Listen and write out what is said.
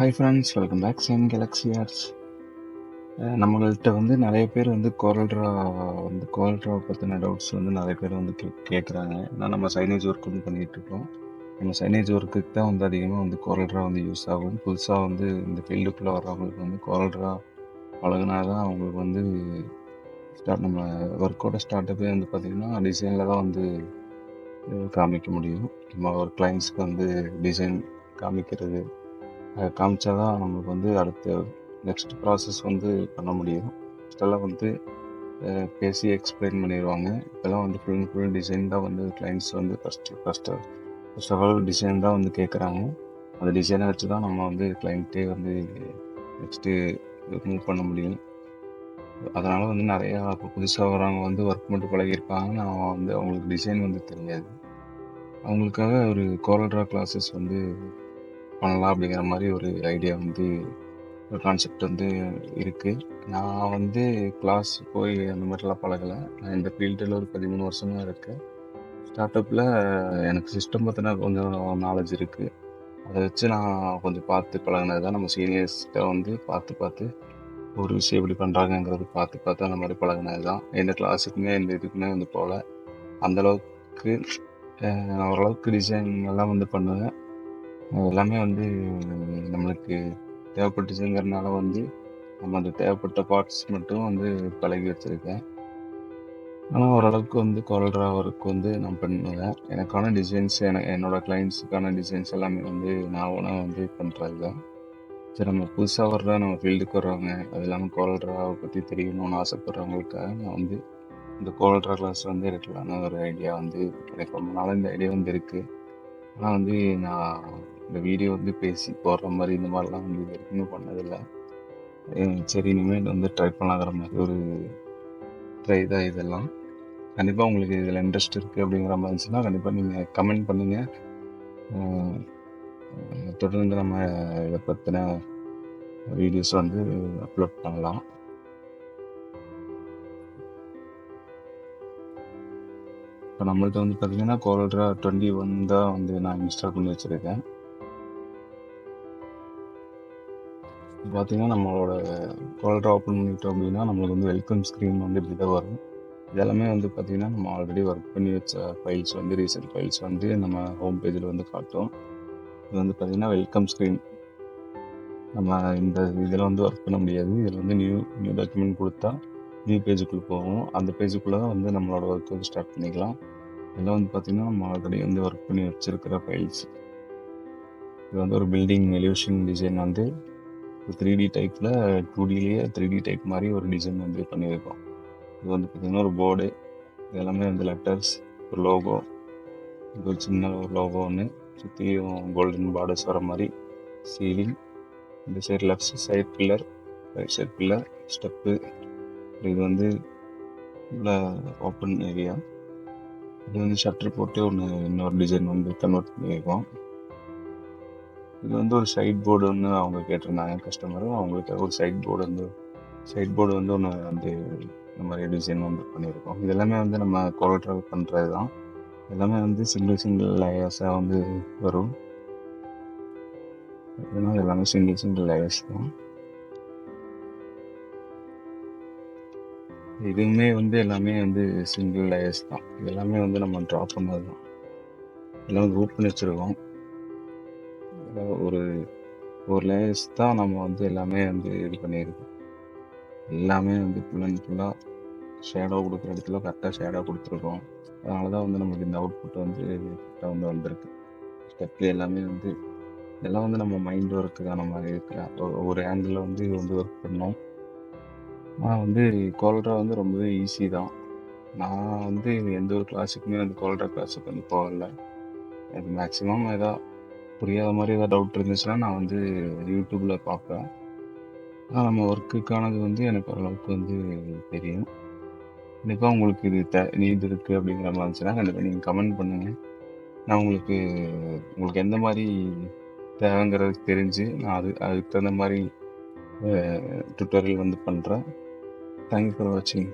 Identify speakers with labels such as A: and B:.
A: Hi friends, welcome back Same Galaxy Arts. நம்மள்கிட்ட வந்து நிறைய பேர் வந்து கோல்ட்ரா பற்றின டவுட்ஸ் வந்து நிறைய பேர் வந்து கேட்குறாங்க. ஏன்னா நம்ம சைனேஜ் ஒர்க் வந்து பண்ணிகிட்ருக்கோம். நம்ம சைனேஜ் ஒர்க்குக்கு தான் வந்து அதிகமாக வந்து கோல்ட்ரா வந்து யூஸ் ஆகும். புதுசாக வந்து இந்த ஃபீல்டுக்குள்ளே வர்றவங்களுக்கு வந்து கோல்ட்ரா பழகுனா தான் அவங்களுக்கு வந்து நம்ம ஒர்க்கோட ஸ்டார்ட்டப்பே வந்து பார்த்திங்கன்னா டிசைனில் தான் வந்து காமிக்க முடியும். நம்ம ஒரு கிளைண்ட்ஸ்க்கு வந்து டிசைன் காமிக்கிறது காமிச்சா தான் நம்மளுக்கு வந்து அடுத்த நெக்ஸ்ட் ப்ராசஸ் வந்து பண்ண முடியும். ஃபஸ்ட்டெல்லாம் வந்து பேசி எக்ஸ்பிளைன் பண்ணிடுவாங்க. இப்போல்லாம் வந்து ஃபுல் அண்ட் ஃபுல் டிசைன் தான் வந்து கிளைண்ட்ஸ் வந்து ஃபஸ்ட் ஆஃப் ஆல் டிசைன் தான் வந்து கேட்குறாங்க. அந்த டிசைனை வச்சு தான் நம்ம வந்து கிளைண்ட்டே வந்து நெக்ஸ்ட்டு மூவ் பண்ண முடியும். அதனால் வந்து நிறையா இப்போ புதுசாக வரவங்க வந்து ஒர்க் மட்டும் பழகியிருப்பாங்க. நான் வந்து அவங்களுக்கு டிசைன் வந்து தெரியாது. அவங்களுக்காக ஒரு கோரல்ட்ரா கிளாஸஸ் வந்து பண்ணலாம் அப்படிங்கிற மாதிரி ஒரு ஐடியா வந்து ஒரு கான்செப்ட் வந்து இருக்குது. நான் வந்து கிளாஸ் போய் அந்த மாதிரிலாம் பழகலை. நான் இந்த ஃபீல்டில் ஒரு 13 வருஷமாக இருக்கேன். ஸ்டார்ட் அப்பில் எனக்கு சிஸ்டம் பற்றின கொஞ்சம் நாலேஜ் இருக்குது. அதை வச்சு நான் கொஞ்சம் பார்த்து பழகினது தான். நம்ம சீனியர்ஸ்கிட்ட வந்து பார்த்து ஒரு விஷயம் எப்படி பண்ணுறாங்கங்கிறது பார்த்து அந்த மாதிரி பழகினது தான். எந்த கிளாஸுக்குமே எந்த இதுக்குமே வந்து போகல. அந்தளவுக்கு நான் ஓரளவுக்கு டிசைன் எல்லாம் வந்து பண்ணுவேன். எல்லாமே வந்து நம்மளுக்கு தேவைப்பட்டுச்சுங்கிறதுனால வந்து நம்ம அந்த தேவைப்பட்ட பார்ட்ஸ் மட்டும் வந்து பழகி வச்சுருக்கேன். ஆனால் ஓரளவுக்கு வந்து கோரல்ட்ரா ஒர்க் வந்து நான் பண்ணுவேன். எனக்கான டிசைன்ஸ் என்னோடய கிளைண்ட்ஸுக்கான டிசைன்ஸ் எல்லாமே வந்து நான் ஓனாக வந்து பண்ணுறது தான். சரி, நம்ம புதுசாக வர்ற நம்ம ஃபீல்டுக்கு வர்றவங்க, அது இல்லாமல் கோரல்ட்ராவை பற்றி தெரியணும்னு ஆசைப்பட்றவங்களுக்காக நான் வந்து இந்த கோரல்ட்ரா கிளாஸ் வந்து எடுக்கலான்னு ஒரு ஐடியா வந்து எனக்கு ரொம்ப நாள் இந்த ஐடியா வந்து இருக்குது. ஆனால் வந்து நான் இந்த வீடியோ வந்து பேசி போடுற மாதிரி இந்த மாதிரிலாம் வந்து இது வரைக்கும் பண்ணதில்லை. சரி, இனிமேல் வந்து ட்ரை பண்ணலாங்கிற மாதிரி ஒரு ட்ரை தான் இதெல்லாம். கண்டிப்பாக உங்களுக்கு இதில் இன்ட்ரெஸ்ட் இருக்குது அப்படிங்கிற மாதிரி இருந்துச்சுன்னா கண்டிப்பாக நீங்கள் கமெண்ட் பண்ணுங்கள். தொடர்ந்து நம்ம இதை பற்றின வீடியோஸ் வந்து அப்லோட் பண்ணலாம். இப்போ நம்மள்ட்ட வந்து பார்த்திங்கன்னா கோரல்ட்ரா 21 தான் வந்து நான் இன்ஸ்டால் பண்ணி வச்சுருக்கேன். பார்த்திங்கன்னா நம்மளோட கோரல்ட்ரா ஓப்பன் பண்ணிட்டோம் அப்படின்னா நம்மளுக்கு வந்து வெல்கம் ஸ்க்ரீன் வந்து இப்படி தான் வரும். இதெல்லாமே வந்து பார்த்திங்கன்னா நம்ம ஆல்ரெடி ஒர்க் பண்ணி வச்ச ஃபைல்ஸ் வந்து ரீசெண்ட் ஃபைல்ஸ் வந்து நம்ம ஹோம் பேஜில் வந்து காட்டும். இது வந்து பார்த்திங்கன்னா வெல்கம் ஸ்க்ரீன். நம்ம இந்த இதில் வந்து ஒர்க் பண்ண முடியாது. இதில் வந்து நியூ டாக்குமெண்ட் கொடுத்தா நியூ பேஜுக்குள்ளே போகும். அந்த பேஜுக்குள்ளே தான் வந்து நம்மளோட ஒர்க் வந்து ஸ்டார்ட் பண்ணிக்கலாம். இதெல்லாம் வந்து பார்த்திங்கன்னா நம்ம ஆல்ரெடி வந்து ஒர்க் பண்ணி வச்சுருக்கிற ஃபைல்ஸ். இது வந்து ஒரு பில்டிங் எலிவேஷன் டிசைன் வந்து 3D டைப்பில் 2Dலேயே 3D டைப் மாதிரி ஒரு டிசைன் வந்து பண்ணியிருக்கோம். இது வந்து பார்த்திங்கன்னா ஒரு போர்டு, இதெல்லாமே வந்து லெட்டர்ஸ், ஒரு லோகோ, இது ஒரு சின்ன ஒரு லோகோ ஒன்று, சுற்றியும் கோல்டன் பார்டர்ஸ் வர மாதிரி சீலிங், இந்த side left side pillar, right side pillar, step. இது வந்து உள்ள ஓப்பன் ஏரியா. இது வந்து ஷட்டர் போட்டு இன்னொரு டிசைன் வந்து கன்வெர்ட் பண்ணியிருக்கோம். இது வந்து ஒரு சைட் போர்டு ஒன்று அவங்க கேட்டிருந்தாங்க கஸ்டமரும். அவங்களுக்கு ஒரு சைட் போர்டு வந்து ஒன்று வந்து இந்த மாதிரி டிசைன் வந்து பண்ணியிருக்கோம். இது எல்லாமே வந்து நம்ம கோரல்ட்ரா பண்ணுறது தான். எல்லாமே வந்து சிங்கிள் லேயர்ஸாக வந்து வரும். அதனால் எல்லாமே சிங்கிள் லேயர்ஸ் தான். இதுவுமே வந்து எல்லாமே வந்து சிங்கிள் லேயர்ஸ் தான். இதெல்லாமே வந்து நம்ம ட்ரா பண்ணது தான். எல்லாம் குரூப் பண்ணி வச்சுருக்கோம். ஒரு லேயர்ஸ் தான் நம்ம வந்து எல்லாமே வந்து இது பண்ணியிருக்கோம். எல்லாமே வந்து ஃபுல் அண்ட் ஃபுல்லாக ஷேடோ கொடுக்குற இடத்துல கரெக்டாக ஷேடோ கொடுத்துருக்கோம். அதனால தான் வந்து நம்மளுக்கு இந்த அவுட்புட் வந்து கரெக்டாக வந்து வந்திருக்கு. ஸ்டெப்ல எல்லாமே வந்து இதெல்லாம் வந்து நம்ம மைண்ட் ஒர்க்கு தான். நம்ம இருக்கிற ஒரு ஆங்கிளில் வந்து இது வந்து ஒர்க் பண்ணோம். ஆனால் வந்து கோரல்ட்ரா வந்து ரொம்பவே ஈஸி தான். நான் வந்து எந்த ஒரு கிளாஸுக்குமே வந்து கோரல்ட்ரா கிளாஸுக்கு வந்து போகல. எனக்கு மேக்ஸிமம் எதாவது புரியாத மாதிரி எதாவது டவுட் இருந்துச்சுன்னா நான் வந்து யூடியூப்பில் பார்ப்பேன். ஆனால் நம்ம ஒர்க்குக்கானது வந்து எனக்கு ஓரளவுக்கு வந்து தெரியும். கண்டிப்பாக உங்களுக்கு இது நீட் இருக்குது அப்படிங்கிற மாதிரி இருந்துச்சுன்னா கண்டிப்பாக நீங்கள் கமெண்ட் பண்ணுங்கள். நான் உங்களுக்கு எந்த மாதிரி தேவைங்கிறது தெரிஞ்சு நான் அதுக்கு தகுந்த மாதிரி டுட்டோரியல் வந்து பண்ணுறேன். தேங்க்யூ ஃபார் வாட்சிங்.